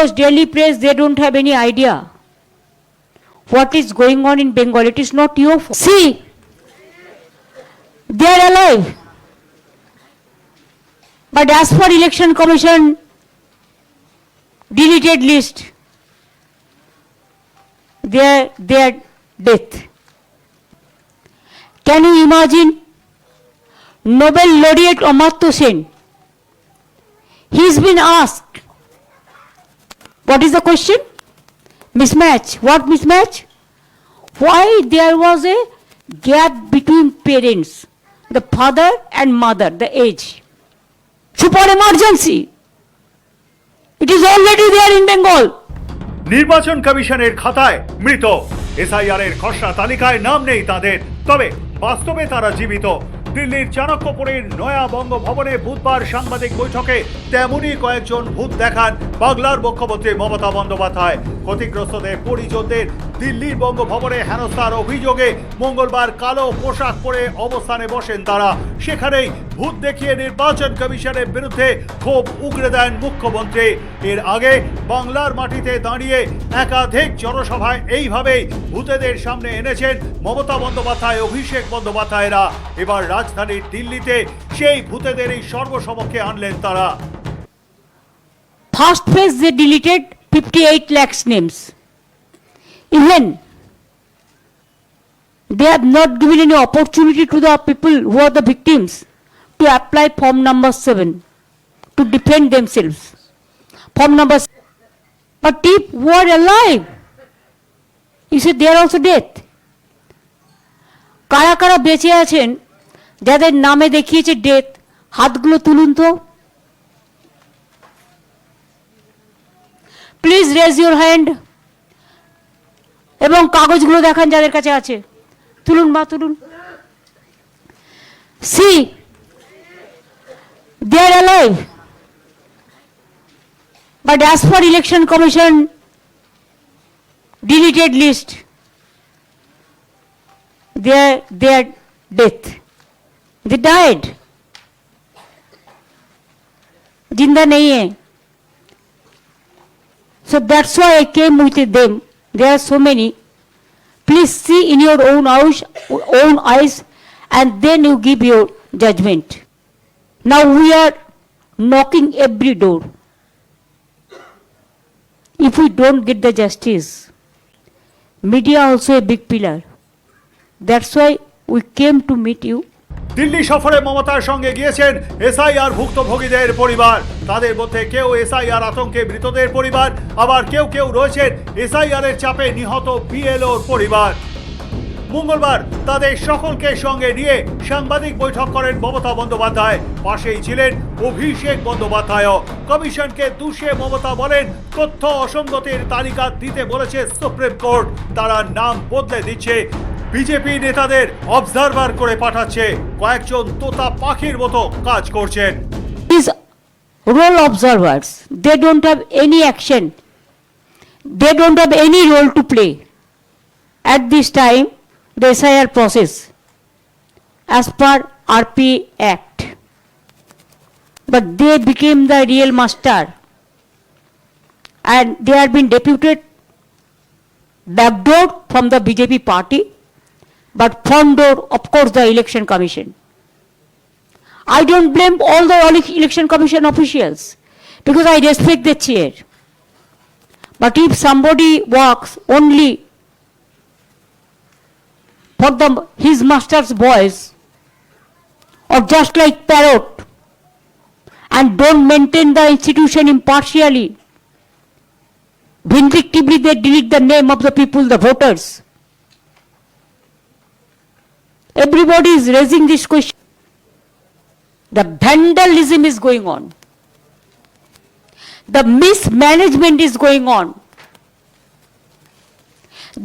because daily press, they don't have any idea what is going on in Bengal. It is not your fault. See, they are alive. But as per Election Commission deleted list, they are death. Can you imagine Nobel laureate Amartya Sen? He's been asked, what is the question? Mismatch. What mismatch? Why there was a gap between parents, the father and mother, the age. Super emergency. It is already there in Bengal. নির্বাচন কমিশনের খাতায় মৃত, SIR এর খসড়া তালিকায় নাম নেই তাদের, তবে বাস্তবে তারা জীবিত। দিল্লির চাণক্যপুরের নয়া বঙ্গভবনে বুধবার সাংবাদিক বৈঠকে তেমনই কয়েকজন ভূত দেখান বাংলার মুখ্যমন্ত্রী মমতা বন্দ্যোপাধ্যায়। ক্ষতিগ্রস্তদের পরিজনদের দিল্লির বঙ্গভবনে হেনস্থার অভিযোগে মঙ্গলবার কালো পোশাক পরে অবস্থানে বসেন তারা। সেখানেই ভূত দেখিয়ে নির্বাচন কমিশনের বিরুদ্ধে ক্ষোভ উগরে দেন মুখ্যমন্ত্রী। এর আগে বাংলার মাটিতে দাঁড়িয়ে একাধিক জনসভায় এইভাবেই ভূতেদের সামনে এনেছেন মমতা বন্দ্যোপাধ্যায়, অভিষেক বন্দ্যোপাধ্যায়রা। এবার রাজধানীর দিল্লিতে সেই ভূতেদেরই সর্বসমক্ষে আনলেন তারা। First phase they deleted 58 lakhs names. Even they have not given any opportunity to the people who are the victims to apply form number 7 to defend themselves. Form number 7. But if who are alive, you said they are also dead. কারা কারা বেঁচে আছেন যাদের নামে দেখিয়েছে death, হাতগুলো তুলুন তো। প্লিজ রেজ ইউর হ্যান্ড এবং কাগজগুলো দেখান যাদের কাছে আছে। তুলুন বা তুলুন। See, they are alive, but as per election commission deleted list, they are death. They died. जिंदा नहीं है. So that's why I came with them. There are so many. Please see in your own eyes, and then you give your judgment. Now we are knocking every door. If we don't get the justice, media also a big pillar. That's why we came to meet you. Delhi সফরে মমতার সঙ্গে গিয়েছেন SIR ভুক্তভোগীদের পরিবার। তাদের মধ্যে কেউ SIR আতঙ্কে মৃতদের পরিবার, আবার কেউ কেউ রয়েছেন এসআইআর এর চাপে নিহত বিএলওর পরিবার। মঙ্গলবার তাদের সকলকে সঙ্গে নিয়ে সাংবাদিক বৈঠক করেন মমতা বন্দ্যোপাধ্যায়। পাশেই ছিলেন অভিষেক বন্দ্যোপাধ্যায়ও। কমিশনকে দুষে মমতা বলেন, তথ্য অসঙ্গতির তালিকা দিতে বলেছে সুপ্রিম কোর্ট, তারা নাম বদলে দিচ্ছে। বিজেপি নেতাদের অবজারভার করে পাঠাচ্ছে, কয়েকজন তোতা পাখির মতো কাজ করছেন। These role observers, they don't have any action, they don't have any role to play at this time, the SIR process as per RP Act, but they became the real master and they have been deputed backdoor from the BJP party, but front door, of course, the Election Commission. I don't blame all the Election Commission officials because I respect the chair. But if somebody works only for his master's voice, or just like parrot, and don't maintain the institution impartially, vindictively they delete the name of the people, the voters. Everybody is raising this question. The vandalism is going on. The mismanagement is going on.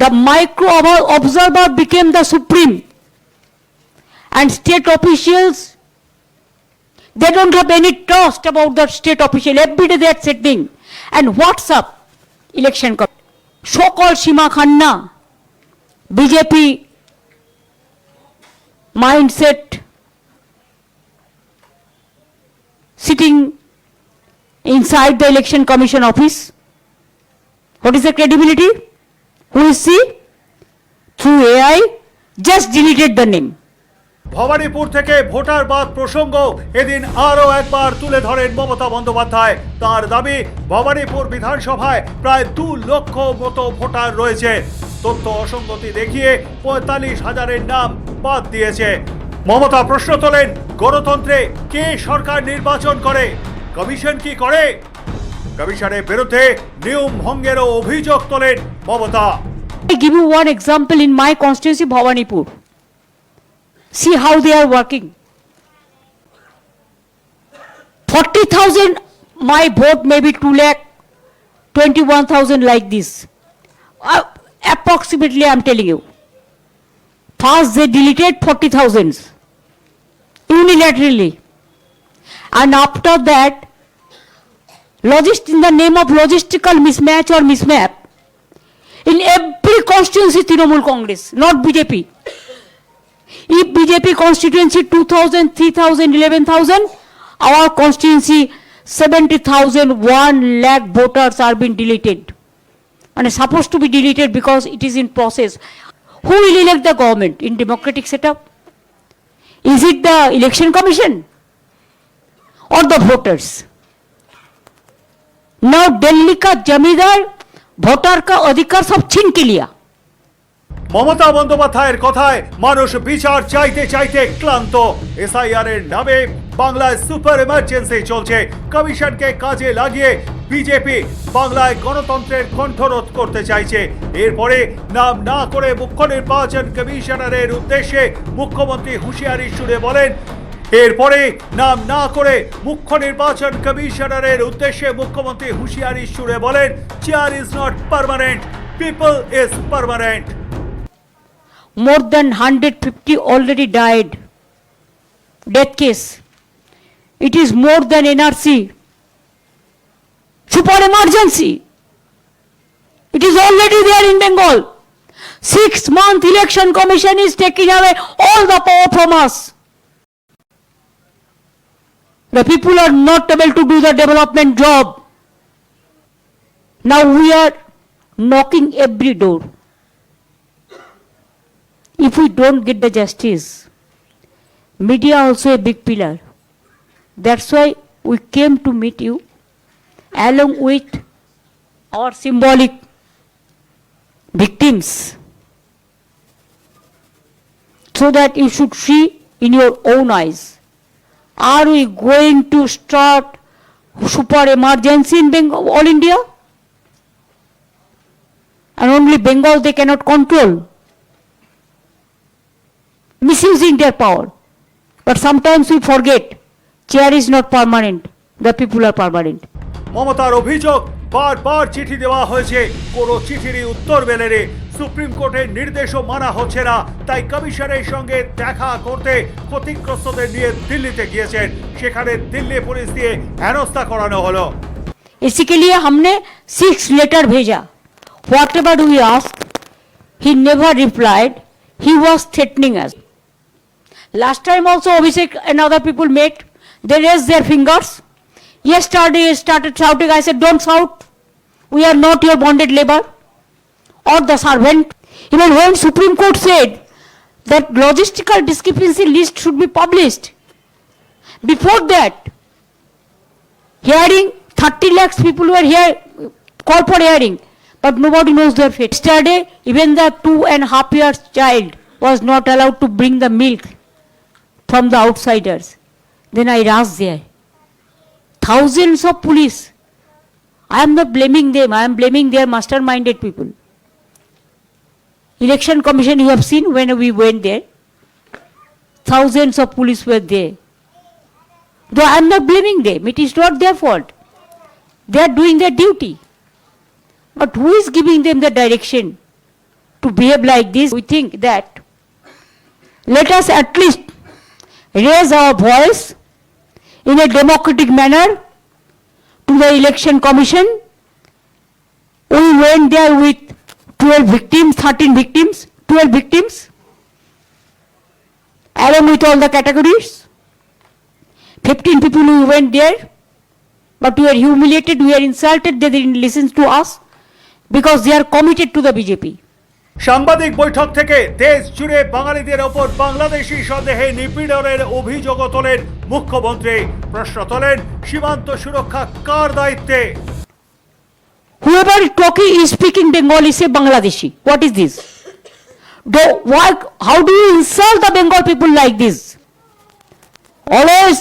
The micro observer became the supreme. And state officials, they don't have any trust about the state official. Every day they are sitting. And what's up? Election Commission. So-called Shima Khanna, BJP mindset, sitting inside the Election Commission office, What is the credibility? Who is she? Through AI, just deleted the name. Bhabanipur থেকে voter বাদ প্রসঙ্গ এদিন আরও একবার তুলে ধরেন মমতা বন্দ্যোপাধ্যায়। তার দাবি, ভবানীপুর বিধানসভায় প্রায় 2 লক্ষ মতো ভোটার রয়েছে। তথ্য অসঙ্গতি দেখিয়ে 45,000-এর নাম বাদ দিয়েছে। মমতা প্রশ্ন তোলেন, গণতন্ত্রে কে সরকার নির্বাচন করে? কমিশন কি করে? কমিশনের বিরুদ্ধে নিয়ম ভঙ্গেরও অভিযোগ তোলেন Mamata. I give you one example in my constituency, Bhawanipur. See how they are working. 40,000, my vote may be 2,21,000 like this. Approximately, I am telling you. First, they deleted 40,000 unilaterally. And after that, in the name of logistical mismatch or mismap, in every constituency, Trinamool Congress, not BJP. If BJP constituency 2,000, 3,000, 11,000, our constituency 70,000, 1 lakh voters are being deleted. And it's supposed to be deleted because it is in process. Who will elect the government in democratic setup? Is it the election commission or the voters? Now Delhi ka jamidar voter ka adhikar sab छीन के लिया। মমতা বন্দ্যোপাধ্যায়ের কথায় মানুষ বিচার চাইতে চাইতে ক্লান্ত। এসআইআর এর নামে বাংলায় সুপার এমার্জেন্সি চলছে। কমিশনকে কাজে লাগিয়ে বিজেপি বাংলায় গণতন্ত্রের কণ্ঠরোধ করতে চাইছে। এরপরে নাম না করে মুখ্য নির্বাচন কমিশনারের উদ্দেশ্যে মুখ্যমন্ত্রী হুঁশিয়ারি সুরে বলেন, এরপরে নাম না করে মুখ্য নির্বাচন কমিশনারের উদ্দেশ্যে মুখ্যমন্ত্রী হুঁশিয়ারি সুরে বলেন, chair is not permanent, people is permanent. More than 150 already died. Death case. It is more than NRC. Super emergency. It is already there in Bengal. 6-month election commission is taking away all the power from us. The people are not able to do the development job. Now we are knocking every door. If we don't get the justice, media also a big pillar. That's why we came to meet you along with our symbolic victims, so that you should see in your own eyes. Are we going to start super emergency in Bengal, all India? And only Bengal they cannot control, misusing their power. But sometimes we forget, chair is not permanent, the people are permanent. মমতার অভিযোগ, বারবার চিঠি দেওয়া হয়েছে, কোনো চিঠিরই উত্তর মেলেনি। Supreme কোর্টের নির্দেশও মানা হচ্ছে না, তাই কমিশনের সঙ্গে দেখা করতে ক্ষতিগ্রস্তদের নিয়ে দিল্লিতে গিয়েছেন। সেখানে দিল্লি পুলিশ দিয়ে হেনস্থা করানো হলো। इसी के लिए हमने 6 लेटर भेजा. Whatever we asked, he never replied. He was threatening us. Last time also Abhishek and other people met, they raised their fingers. Yesterday he started shouting. I said, don't shout. We are not your bonded labor or the servant. Even when Supreme Court said that logistical discrepancy list should be published, before that, hearing 30 lakhs people were here, called for hearing, but nobody knows their fate. Yesterday, even the 2.5 years child was not allowed to bring the milk from the outsiders. Then I rushed there. Thousands of police. I am not blaming them, I am blaming their masterminded people. Election Commission, you have seen when we went there, thousands of police were there. Though I am not blaming them, it is not their fault. They are doing their duty. But who is giving them the direction to behave like this? We think that let us at least raise our voice in a democratic manner to the Election Commission. We went there with 12 victims, 13 victims, 12 victims, along with all the categories. 15 people who went there, but we are humiliated, we are insulted, they didn't listen to us. because they are committed to the BJP. সাংবাদিক বৈঠক থেকে দেশ জুড়ে বাঙালিদের ওপর বাংলাদেশি সন্দেহে নিপীড়নের অভিযোগ তোলেন মুখ্যমন্ত্রী। প্রশ্ন তোলেন সীমান্ত সুরক্ষা কার দায়িত্বে? Whoever is talking is speaking Bengali, say Bangladeshi. What is this? How do you insult the Bengal people like this? Always,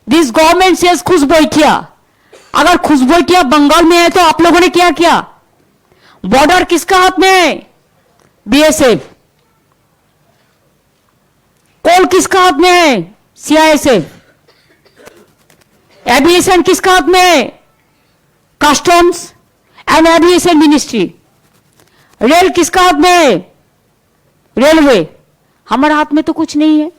this government says खुशबैठिया. अगर खुशबैठिया बंगाल में है तो आप लोगों ने क्या किया? बॉर्डर किसका हाथ में है? BSF. कोल किसका हाथ में है? CISF. एविएशन किसका हाथ में है? Customs and aviation ministry. Rail किसका हाथ में है? रेलवे. हमारे हाथ में तो कुछ नहीं है.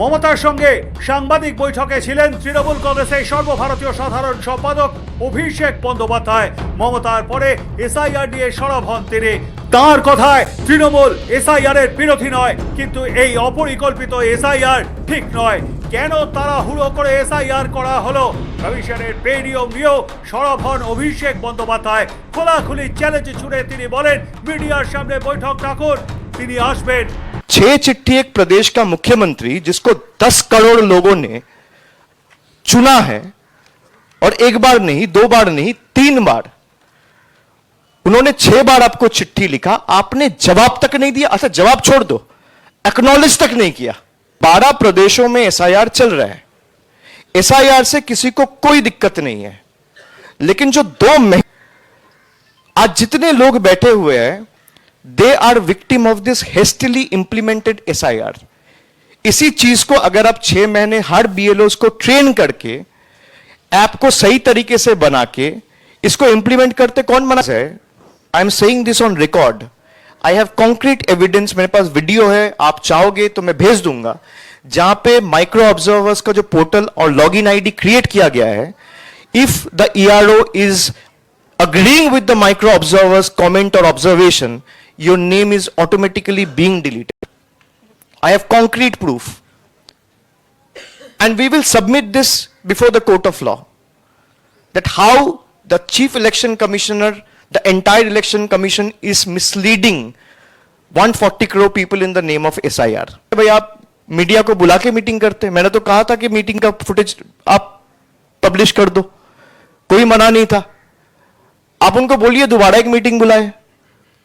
মমতার সঙ্গে সাংবাদিক বৈঠকে ছিলেন তৃণমূল কংগ্রেসের সর্বভারতীয় সাধারণ সম্পাদক অভিষেক বন্দ্যোপাধ্যায়। মমতার পরে এসআইআর নিয়ে সরব হন তিনি। তাঁর কথায় তৃণমূল এসআইআর এর বিরোধী নয়, কিন্তু এই অপরিকল্পিত এসআইআর ঠিক নয়। কেন তাড়াহুড়ো করে এসআইআর করা হলো, কমিশনের বেনিয়ম নিয়েও সরব হন অভিষেক বন্দ্যোপাধ্যায়। খোলাখুলি চ্যালেঞ্জ ছুড়ে তিনি বলেন, মিডিয়ার সামনে বৈঠক ডাকুন, তিনি আসবেন। 6 चिट्ठी एक प्रदेश का मुख्यमंत्री जिसको 10 करोड़ लोगों ने चुना है, और एक बार नहीं, 2 बार नहीं, 3 बार उन्होंने 6 बार आपको चिट्ठी लिखा, आपने जवाब तक नहीं दिया। अच्छा, जवाब छोड़ दो, एक्नॉलेज तक नहीं किया। 12 प्रदेशों में एसआईआर चल रहा है। एसआईआर से किसी को कोई दिक्कत नहीं है, लेकिन जो 2 महीने आज जितने लोग बैठे हुए हैं, they are victim of this hastily implemented SIR. इसी चीज को अगर आप 6 महीने हर बीएलओस को ट्रेन करके, ऐप को सही तरीके से बना के इसको इंप्लीमेंट करते, कौन मना है? I am saying this on record, I have concrete evidence, मेरे पास वीडियो है, आप चाहोगे तो मैं भेज दूंगा, जहां पे माइक्रो ऑब्जर्वर्स का जो पोर्टल और लॉगिन आईडी क्रिएट किया गया है, if the ERO is agreeing with the micro observer's comment or observation, your name is automatically being deleted. I have concrete proof, and we will submit this before the court of law, that how the chief election commissioner, the entire election commission is misleading 140 crore people in the name of SIR. भाई आप media को बुला के meeting करते, मैंने तो कहा था कि मीटिंग का फुटेज आप पब्लिश कर दो, कोई मना नहीं था। आप उनको बोलिए दोबारा एक मीटिंग बुलाए,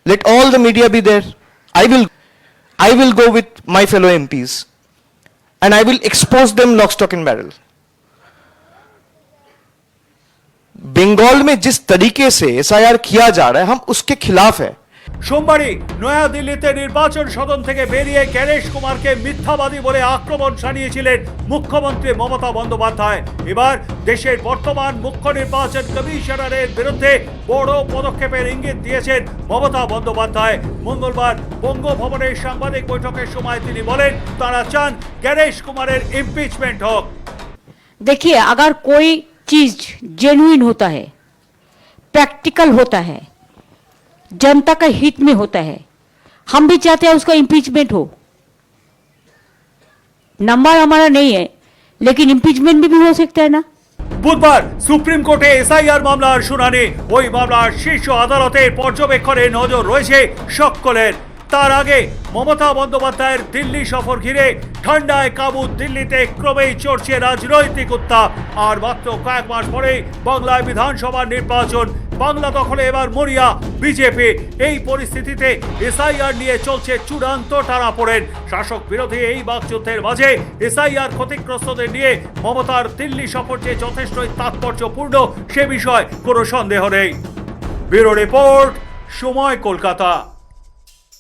let all the media be there. I will go with my fellow MPs and I will expose them lock stock and barrel. Bengal में जिस तरीके से एसआईआर किया जा रहा है, हम उसके खिलाफ है। সোমবারই নয়াদিল্লিতে নির্বাচন সদন থেকে বেরিয়ে গণেশ কুমারকে মিথ্যাবাদী বলে আক্রমণ শানিয়েছিলেন মুখ্যমন্ত্রী মমতা বন্দ্যোপাধ্যায়। এবার দেশের বর্তমান মুখ্য নির্বাচন কমিশনারের বিরুদ্ধে বড় পদক্ষেপের ইঙ্গিত দিয়েছেন মমতা বন্দ্যোপাধ্যায়। মঙ্গলবার বঙ্গভবনের সাংবাদিক বৈঠকের সময় তিনি বলেন, তারা চান গণেশ কুমারের ইমপিচমেন্ট হোক। देखिए, अगर कोई चीज जेन्युइन होता है, प्रैक्टिकल होता है, जनता का हित में होता है, हम भी चाहते हैं उसका इम्पीचमेंट हो। नंबर हमारा नहीं है, लेकिन इम्पीचमेंट भी हो सकता है ना। বুধবার সুপ্রিম কোর্টে এসআইআর মামলার শুনানি। ওই মামলার শীর্ষ আদালতের পর্যবেক্ষণে নজর রয়েছে সকলের। তার আগে মমতা বন্দ্যোপাধ্যায়ের দিল্লি সফর ঘিরে ঠান্ডায় কাবু দিল্লিতে ক্রমেই চড়ছে রাজনৈতিক উত্তাপ। আর মাত্র কয়েক মাস পরেই বাংলায় বিধানসভা নির্বাচন, বাংলা দখলে এবার মরিয়া বিজেপি। এই পরিস্থিতিতে এসআইআর নিয়ে চলছে চূড়ান্ত টানাপোড়েন। শাসক বিরোধী এই বাকযুদ্ধের মাঝে এসআইআর ক্ষতিগ্রস্তদের নিয়ে মমতার দিল্লি সফর যে যথেষ্টই তাৎপর্যপূর্ণ, সে বিষয়ে কোনো সন্দেহ নেই। ব্যুরো রিপোর্ট, সময়, কলকাতা।